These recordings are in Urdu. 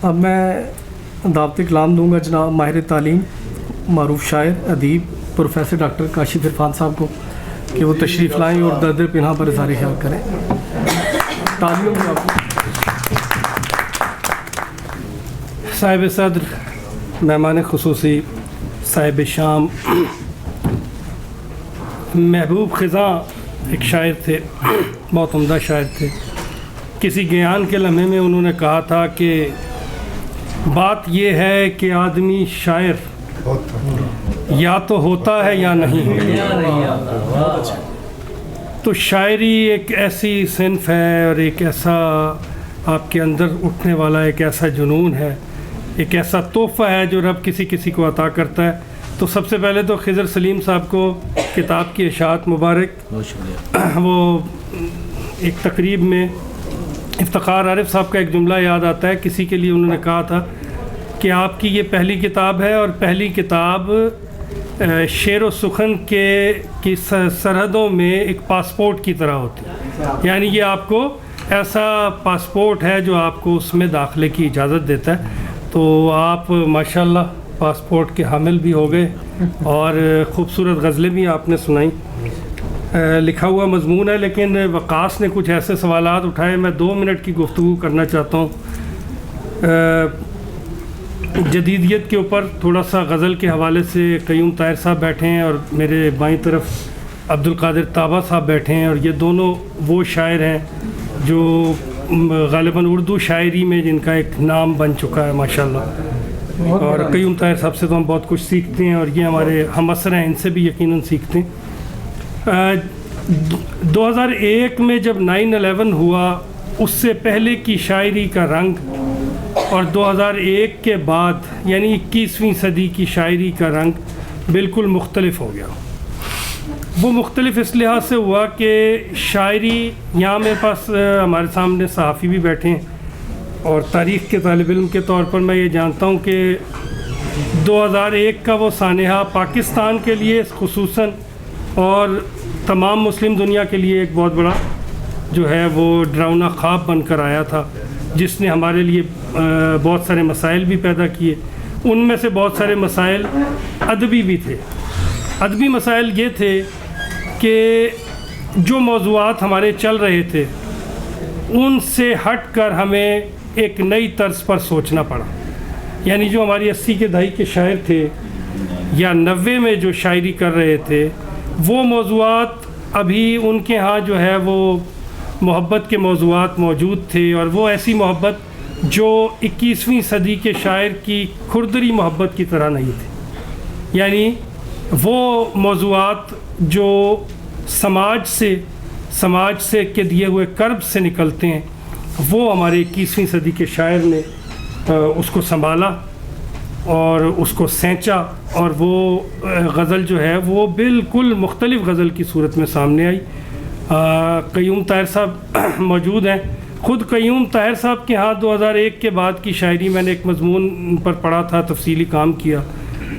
اب میں دعوت کلام دوں گا جناب ماہر تعلیم معروف شاعر ادیب پروفیسر ڈاکٹر کاشف عرفان صاحب کو کہ وہ تشریف لائیں اور درد پنہا پر اظہار خیال کریں. تعلیم صاحب صدر، مہمان خصوصی، صاحب شام، محبوب خزاں ایک شاعر تھے، بہت عمدہ شاعر تھے. کسی گیان کے لمحے میں انہوں نے کہا تھا کہ بات یہ ہے کہ آدمی شاعر یا تو ہوتا ہے یا نہیں. تو شاعری ایک ایسی صنف ہے اور ایک ایسا آپ کے اندر اٹھنے والا ایک ایسا جنون ہے، ایک ایسا تحفہ ہے جو رب کسی کسی کو عطا کرتا ہے. تو سب سے پہلے تو خضر سلیم صاحب کو کتاب کی اشاعت مبارک. وہ ایک تقریب میں افتخار عارف صاحب کا ایک جملہ یاد آتا ہے، کسی کے لیے انہوں نے کہا تھا کہ آپ کی یہ پہلی کتاب ہے اور پہلی کتاب شعر و سخن کی سرحدوں میں ایک پاسپورٹ کی طرح ہوتی ہے، یعنی یہ آپ کو ایسا پاسپورٹ ہے جو آپ کو اس میں داخلے کی اجازت دیتا ہے. تو آپ ماشاءاللہ پاسپورٹ کے حامل بھی ہو گئے اور خوبصورت غزلیں بھی آپ نے سنائیں. لکھا ہوا مضمون ہے لیکن وقاص نے کچھ ایسے سوالات اٹھائے، میں 2 منٹ کی گفتگو کرنا چاہتا ہوں. جدیدیت کے اوپر تھوڑا سا غزل کے حوالے سے قیوم طاہر صاحب بیٹھے ہیں اور میرے بائیں طرف عبدالقادر طابہ صاحب بیٹھے ہیں، اور یہ دونوں وہ شاعر ہیں جو غالباً اردو شاعری میں جن کا ایک نام بن چکا ہے ماشاءاللہ. اور قیوم طاہر صاحب سے تو ہم بہت کچھ سیکھتے ہیں اور یہ ہمارے ہم اثر ہیں، ان سے بھی یقیناً سیکھتے ہیں. 2001 میں جب 9/11 ہوا اس سے پہلے کی شاعری کا رنگ اور 2001 کے بعد یعنی 21ویں صدی کی شاعری کا رنگ بالکل مختلف ہو گیا. وہ مختلف اس لحاظ سے ہوا کہ شاعری، یہاں میرے پاس ہمارے سامنے صحافی بھی بیٹھے ہیں اور تاریخ کے طالب علم کے طور پر میں یہ جانتا ہوں کہ 2001 کا وہ سانحہ پاکستان کے لیے خصوصاً اور تمام مسلم دنیا کے لیے ایک بہت بڑا جو ہے وہ ڈراؤنا خواب بن کر آیا تھا، جس نے ہمارے لیے بہت سارے مسائل بھی پیدا کیے. ان میں سے بہت سارے مسائل ادبی بھی تھے. ادبی مسائل یہ تھے کہ جو موضوعات ہمارے چل رہے تھے ان سے ہٹ کر ہمیں ایک نئی طرز پر سوچنا پڑا. یعنی جو ہماری 80 کے دہائی کے شاعر تھے یا 90 میں جو شاعری کر رہے تھے وہ موضوعات ابھی ان کے ہاں جو ہے وہ محبت کے موضوعات موجود تھے، اور وہ ایسی محبت جو 21ویں صدی کے شاعر کی کھردری محبت کی طرح نہیں تھی. یعنی وہ موضوعات جو سماج سے کے دیے ہوئے کرب سے نکلتے ہیں، وہ ہمارے 21ویں صدی کے شاعر نے اس کو سنبھالا اور اس کو سینچا، اور وہ غزل جو ہے وہ بالکل مختلف غزل کی صورت میں سامنے آئی. قیوم طاہر صاحب موجود ہیں. خود قیوم طاہر صاحب کے ہاں 2001 کے بعد کی شاعری میں نے ایک مضمون پر پڑھا تھا، تفصیلی کام کیا،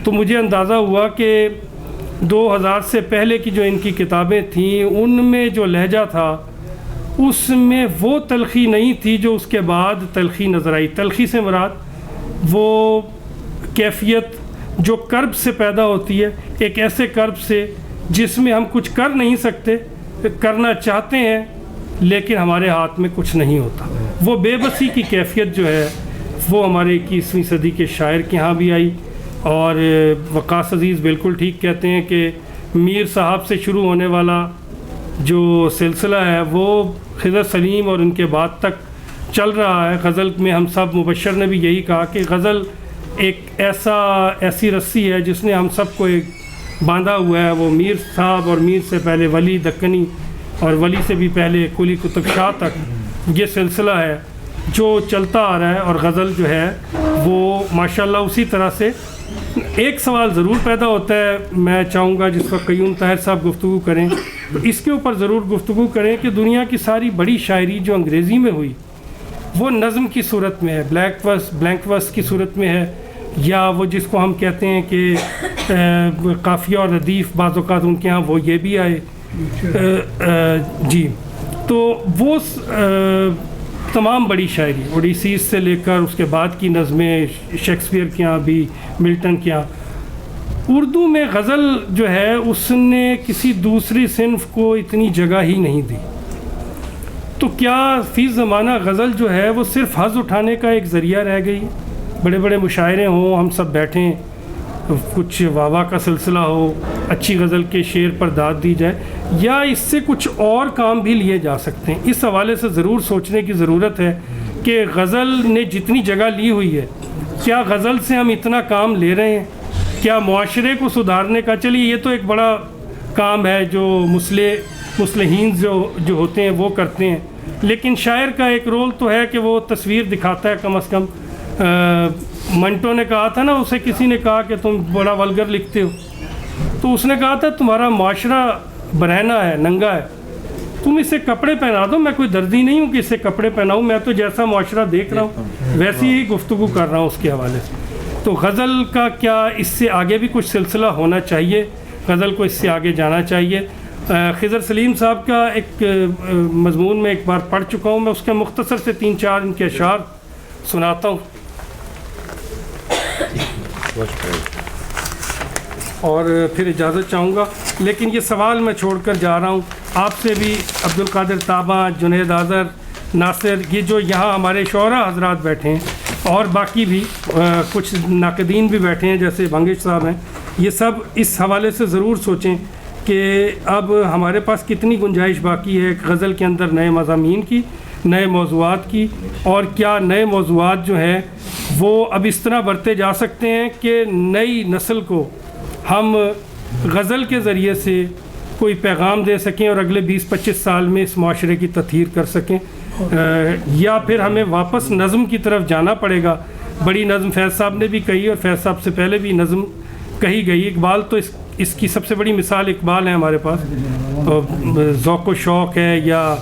تو مجھے اندازہ ہوا کہ 2000 سے پہلے کی جو ان کی کتابیں تھیں ان میں جو لہجہ تھا اس میں وہ تلخی نہیں تھی جو اس کے بعد تلخی نظر آئی. تلخی سے مراد وہ کیفیت جو کرب سے پیدا ہوتی ہے، ایک ایسے کرب سے جس میں ہم کچھ کر نہیں سکتے، کرنا چاہتے ہیں لیکن ہمارے ہاتھ میں کچھ نہیں ہوتا. وہ بے بسی کی کیفیت جو ہے وہ ہمارے 21ویں صدی کے شاعر کے ہاں بھی آئی. اور وقاص عزیز بالکل ٹھیک کہتے ہیں کہ میر صاحب سے شروع ہونے والا جو سلسلہ ہے وہ خضر سلیم اور ان کے بعد تک چل رہا ہے. غزل میں ہم سب، مبشر نے بھی یہی کہا کہ غزل ایک ایسی رسی ہے جس نے ہم سب کو ایک باندھا ہوا ہے. وہ میر صاحب اور میر سے پہلے ولی دکنی اور ولی سے بھی پہلے قلی قطب شاہ تک یہ سلسلہ ہے جو چلتا آ رہا ہے. اور غزل جو ہے وہ ماشاءاللہ اسی طرح سے. ایک سوال ضرور پیدا ہوتا ہے، میں چاہوں گا جس پر قیوم طاہر صاحب گفتگو کریں تو اس کے اوپر ضرور گفتگو کریں کہ دنیا کی ساری بڑی شاعری جو انگریزی میں ہوئی وہ نظم کی صورت میں ہے، بلینک ورس کی صورت میں ہے، یا وہ جس کو ہم کہتے ہیں کہ قافیہ اور ردیف، بعض اوقات ان کے ہاں وہ یہ بھی آئے. جی تو وہ تمام بڑی شاعری اوڈیسیز سے لے کر اس کے بعد کی نظمیں شیکسپیئر کے یہاں بھی، ملٹن کے یہاں، اردو میں غزل جو ہے اس نے کسی دوسری صنف کو اتنی جگہ ہی نہیں دی. تو کیا فی زمانہ غزل جو ہے وہ صرف حظ اٹھانے کا ایک ذریعہ رہ گئی؟ بڑے بڑے مشاعرے ہوں، ہم سب بیٹھیں، کچھ واہ واہ کا سلسلہ ہو، اچھی غزل کے شعر پر داد دی جائے، یا اس سے کچھ اور کام بھی لیے جا سکتے ہیں؟ اس حوالے سے ضرور سوچنے کی ضرورت ہے کہ غزل نے جتنی جگہ لی ہوئی ہے، کیا غزل سے ہم اتنا کام لے رہے ہیں؟ کیا معاشرے کو سدھارنے کا، چلیے یہ تو ایک بڑا کام ہے جو مصلحین جو ہوتے ہیں وہ کرتے ہیں، لیکن شاعر کا ایک رول تو ہے کہ وہ تصویر دکھاتا ہے. کم از کم منٹو نے کہا تھا نا، اسے کسی نے کہا کہ تم بڑا ولگر لکھتے ہو، تو اس نے کہا تھا تمہارا معاشرہ برہنہ ہے، ننگا ہے، تم اسے کپڑے پہنا دو. میں کوئی دردی نہیں ہوں کہ اسے کپڑے پہناؤں، میں تو جیسا معاشرہ دیکھ رہا ہوں ویسی ہی گفتگو کر رہا ہوں اس کے حوالے سے. تو غزل کا کیا اس سے آگے بھی کچھ سلسلہ ہونا چاہیے؟ غزل کو اس سے آگے جانا چاہیے. خضر سلیم صاحب کا ایک مضمون میں ایک بار پڑھ چکا ہوں، میں اس کے مختصر سے 3-4 ان کے اشعار سناتا ہوں اور پھر اجازت چاہوں گا. لیکن یہ سوال میں چھوڑ کر جا رہا ہوں آپ سے بھی، عبد القادر تابہ، جنید آذر، ناصر، یہ جو یہاں ہمارے شعراء حضرات بیٹھے ہیں اور باقی بھی کچھ ناقدین بھی بیٹھے ہیں جیسے بھنگش صاحب ہیں، یہ سب اس حوالے سے ضرور سوچیں کہ اب ہمارے پاس کتنی گنجائش باقی ہے غزل کے اندر نئے مضامین کی، نئے موضوعات کی، اور کیا نئے موضوعات جو ہیں وہ اب اس طرح بڑھتے جا سکتے ہیں کہ نئی نسل کو ہم غزل کے ذریعے سے کوئی پیغام دے سکیں اور اگلے 20-25 سال میں اس معاشرے کی تطہیر کر سکیں، یا پھر ہمیں واپس نظم کی طرف جانا پڑے گا. بڑی نظم فیض صاحب نے بھی کہی اور فیض صاحب سے پہلے بھی نظم کہی گئی. اقبال تو اس کی سب سے بڑی مثال اقبال ہے ہمارے پاس، ذوق و شوق ہے، یا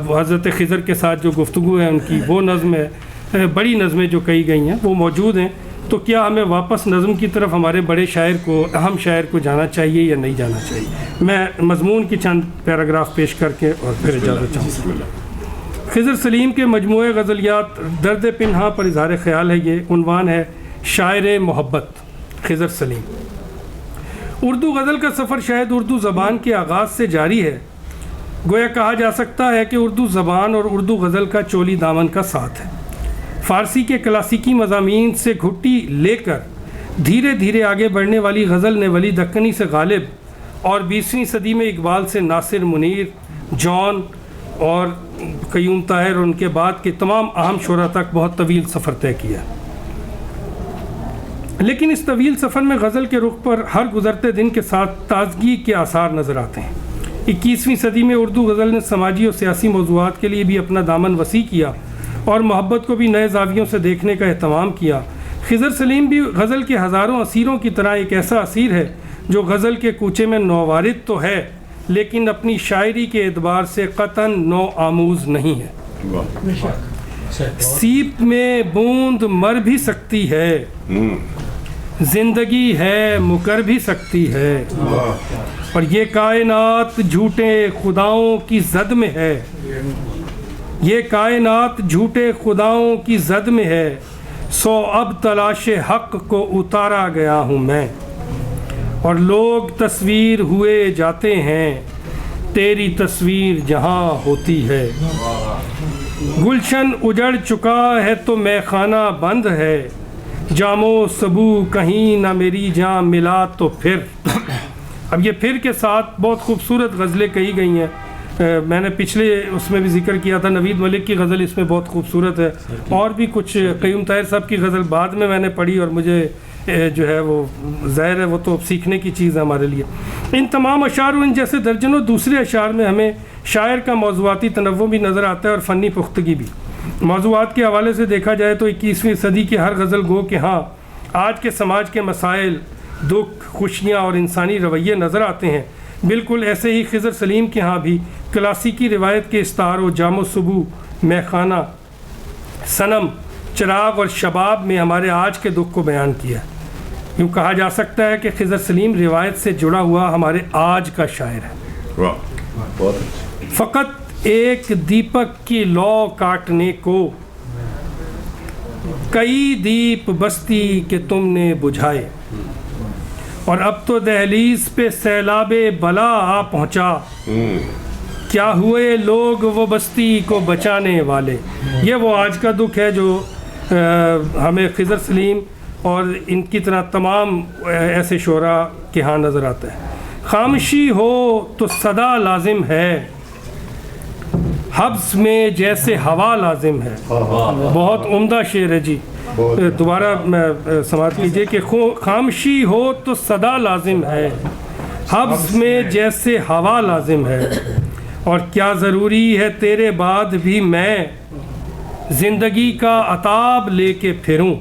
حضرت خضر کے ساتھ جو گفتگو ہے ان کی وہ نظم ہے، بڑی نظمیں جو کہی گئی ہیں وہ موجود ہیں. تو کیا ہمیں واپس نظم کی طرف ہمارے بڑے شاعر کو، اہم شاعر کو جانا چاہیے یا نہیں جانا چاہیے؟ میں مضمون کی چند پیراگراف پیش کر کے اور پھر اجازت چاہوں گا. خضر سلیم کے مجموعہ غزلیات درد پنہاں پر اظہار خیال ہے، یہ عنوان ہے شاعر محبت خضر سلیم. اردو غزل کا سفر شاید اردو زبان کے آغاز سے جاری ہے. گویا کہا جا سکتا ہے کہ اردو زبان اور اردو غزل کا چولی دامن کا ساتھ ہے. فارسی کے کلاسیکی مضامین سے گھٹی لے کر دھیرے دھیرے آگے بڑھنے والی غزل نے ولی دکنی سے غالب اور 20ویں صدی میں اقبال سے ناصر، منیر، جان اور قیوم طاہر اور ان کے بعد کے تمام اہم شعراء تک بہت طویل سفر طے کیا. لیکن اس طویل سفر میں غزل کے رخ پر ہر گزرتے دن کے ساتھ تازگی کے آثار نظر آتے ہیں. 21ویں صدی میں اردو غزل نے سماجی اور سیاسی موضوعات کے لیے بھی اپنا دامن وسیع کیا اور محبت کو بھی نئے زاویوں سے دیکھنے کا اہتمام کیا. خضر سلیم بھی غزل کے ہزاروں اسیروں کی طرح ایک ایسا اسیر ہے جو غزل کے کوچے میں نووارد تو ہے لیکن اپنی شاعری کے اعتبار سے قطعاً نو آموز نہیں ہے. سیپ میں بوند مر بھی سکتی ہے، زندگی ہے مکر بھی سکتی ہے، اور یہ کائنات جھوٹے خداؤں کی زد میں ہے، یہ کائنات جھوٹے خداؤں کی زد میں ہے، سو اب تلاش حق کو اتارا گیا ہوں میں، اور لوگ تصویر ہوئے جاتے ہیں، تیری تصویر جہاں ہوتی ہے. گلشن اجڑ چکا ہے تو میں خانہ بند ہے، جام و سبو کہیں نہ میری جام ملا تو پھر. اب یہ پھر کے ساتھ بہت خوبصورت غزلیں کہی گئی ہیں. میں نے پچھلے اس میں بھی ذکر کیا تھا، نوید ملک کی غزل اس میں بہت خوبصورت ہے، اور بھی کچھ قیوم طاہر صاحب کی غزل بعد میں نے پڑھی اور مجھے جو ہے وہ ظاہر ہے وہ تو سیکھنے کی چیز ہے ہمارے لیے. ان تمام اشعار اور ان جیسے درجنوں دوسرے اشعار میں ہمیں شاعر کا موضوعاتی تنوع بھی نظر آتا ہے اور فنی پختگی بھی. موضوعات کے حوالے سے دیکھا جائے تو 21ویں صدی کے ہر غزل گو کے ہاں آج کے سماج کے مسائل، دکھ، خوشیاں اور انسانی رویے نظر آتے ہیں. بالکل ایسے ہی خضر سلیم کے ہاں بھی کلاسیکی روایت کے استعار و جام و صبو، میخانہ، صنم، چراغ اور شباب میں ہمارے آج کے دکھ کو بیان کیا. یوں کہا جا سکتا ہے کہ خضر سلیم روایت سے جڑا ہوا ہمارے آج کا شاعر ہے. فقط ایک دیپک کی لو کاٹنے کو، کئی دیپ بستی کے تم نے بجھائے، اور اب تو دہلیز پہ سیلاب بلا آ پہنچا، کیا ہوئے لوگ وہ بستی کو بچانے والے۔ یہ وہ آج کا دکھ ہے جو ہمیں خضر سلیم اور ان کی طرح تمام ایسے شعراء کے ہاں نظر آتا ہے۔ خاموشی ہو تو صدا لازم ہے، حبس میں جیسے ہوا لازم ہے۔ بہت عمدہ شعر ہے جی، دوبارہ سماعت کیجئے کہ خاموشی ہو تو صدا لازم ہے، حبس میں جیسے ہوا لازم ہے، اور کیا ضروری ہے تیرے بعد بھی میں زندگی کا عتاب لے کے پھروں،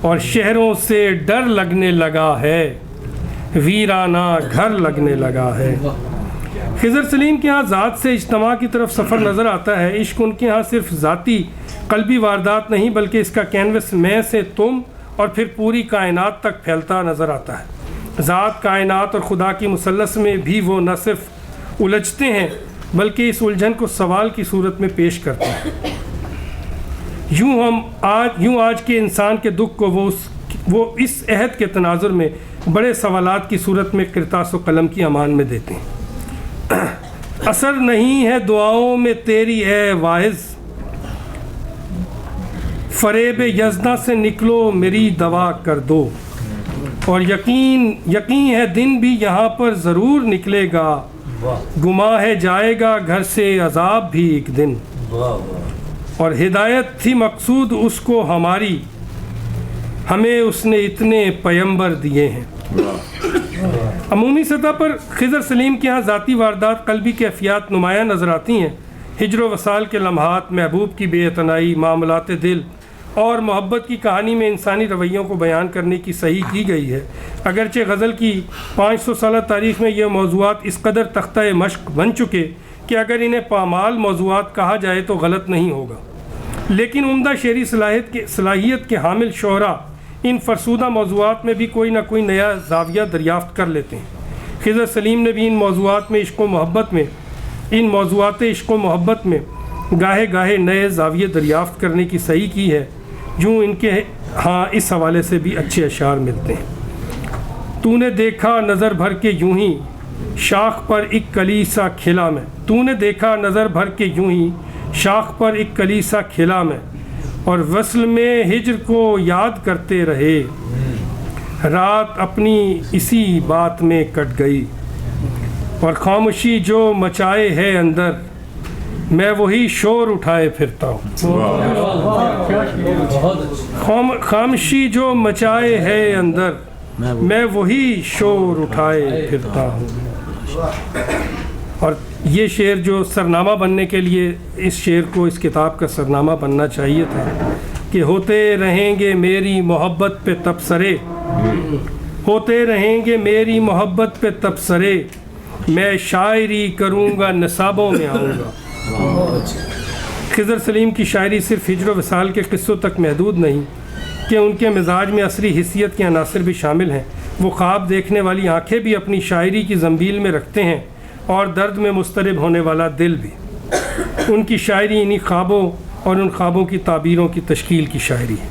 اور شہروں سے ڈر لگنے لگا ہے، ویرانہ گھر لگنے لگا ہے۔ خضر سلیم کے ہاں ذات سے اجتماع کی طرف سفر نظر آتا ہے۔ عشق ان کے ہاں صرف ذاتی قلبی واردات نہیں بلکہ اس کا کینوس میں سے تم اور پھر پوری کائنات تک پھیلتا نظر آتا ہے۔ ذات، کائنات اور خدا کی مثلث میں بھی وہ نہ صرف الجھتے ہیں بلکہ اس الجھن کو سوال کی صورت میں پیش کرتے ہیں۔ یوں آج کے انسان کے دکھ کو وہ اس عہد کے تناظر میں بڑے سوالات کی صورت میں کرتاس و قلم کی امان میں دیتے ہیں۔ اثر نہیں ہے دعاؤں میں تیری اے واعظ، فریب یزداں سے نکلو میری دوا کر دو، اور یقین ہے دن بھی یہاں پر ضرور نکلے گا، گماں ہے جائے گا گھر سے عذاب بھی ایک دن، اور ہدایت تھی مقصود اس کو ہماری، ہمیں اس نے اتنے پیمبر دیے ہیں۔ عمومی سطح پر خضر سلیم کے ہاں ذاتی واردات، قلبی کیفیات نمایاں نظر آتی ہیں۔ ہجر و وصال کے لمحات، محبوب کی بے اعتنائی، معاملات دل اور محبت کی کہانی میں انسانی رویوں کو بیان کرنے کی صحیح کی گئی ہے۔ اگرچہ غزل کی 500 سالہ تاریخ میں یہ موضوعات اس قدر تختہ مشق بن چکے کہ اگر انہیں پامال موضوعات کہا جائے تو غلط نہیں ہوگا، لیکن عمدہ شعری صلاحیت کے حامل شعراء ان فرسودہ موضوعات میں بھی کوئی نہ کوئی نیا زاویہ دریافت کر لیتے ہیں۔ خضر سلیم نے بھی ان موضوعات عشق و محبت میں گاہے نئے زاویے دریافت کرنے کی صحیح کی ہے، جو ان کے ہاں اس حوالے سے بھی اچھے اشعار ملتے ہیں۔ تو نے دیکھا نظر بھر کے یوں ہی شاخ پر ایک کلی سا کھلا میں، تو نے دیکھا نظر بھر کے یوں ہی شاخ پر ایک کلی سا کھلا میں، اور وصل میں ہجر کو یاد کرتے رہے، رات اپنی اسی بات میں کٹ گئی، اور خاموشی جو مچائے ہے اندر میں وہی شور اٹھائے پھرتا ہوں۔ خاموشی جو مچائے ہے اندر میں وہی شور اٹھائے پھرتا ہوں۔ اور یہ شعر جو سرنامہ بننے کے لیے اس شعر کو اس کتاب کا سرنامہ بننا چاہیے تھا کہ ہوتے رہیں گے میری محبت پہ تبصرے، ہوتے رہیں گے میری محبت پہ تبصرے، میں شاعری کروں گا نصابوں میں آؤں گا۔ خضر سلیم کی شاعری صرف ہجر و وصال کے قصوں تک محدود نہیں کہ ان کے مزاج میں عصری حیثیت کے عناصر بھی شامل ہیں۔ وہ خواب دیکھنے والی آنکھیں بھی اپنی شاعری کی زنبیل میں رکھتے ہیں، اور درد میں مضطرب ہونے والا دل بھی۔ ان کی شاعری انہی خوابوں اور ان خوابوں کی تعبیروں کی تشکیل کی شاعری ہے۔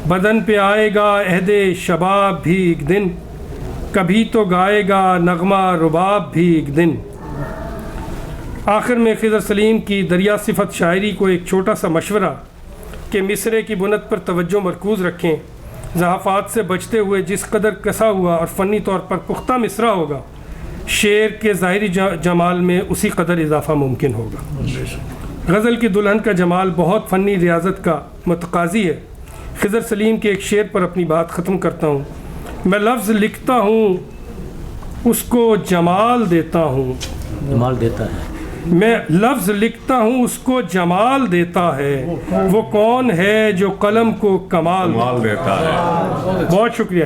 بدن پہ آئے گا عہد شباب بھی ایک دن، کبھی تو گائے گا نغمہ رباب بھی ایک دن۔ آخر میں خضر سلیم کی دریا صفت شاعری کو ایک چھوٹا سا مشورہ کہ مصرے کی بنت پر توجہ مرکوز رکھیں، ضعفات سے بچتے ہوئے جس قدر کسا ہوا اور فنی طور پر پختہ مصرع ہوگا، شعر کے ظاہری جمال میں اسی قدر اضافہ ممکن ہوگا۔ غزل کی دلہن کا جمال بہت فنی ریاضت کا متقاضی ہے۔ خضر سلیم کے ایک شعر پر اپنی بات ختم کرتا ہوں۔ میں لفظ لکھتا ہوں اس کو جمال دیتا ہوں، جمال دیتا ہے، میں لفظ لکھتا ہوں اس کو جمال دیتا ہے، وہ کون ہے جو قلم کو کمال دیتا ہے۔ بہت شکریہ۔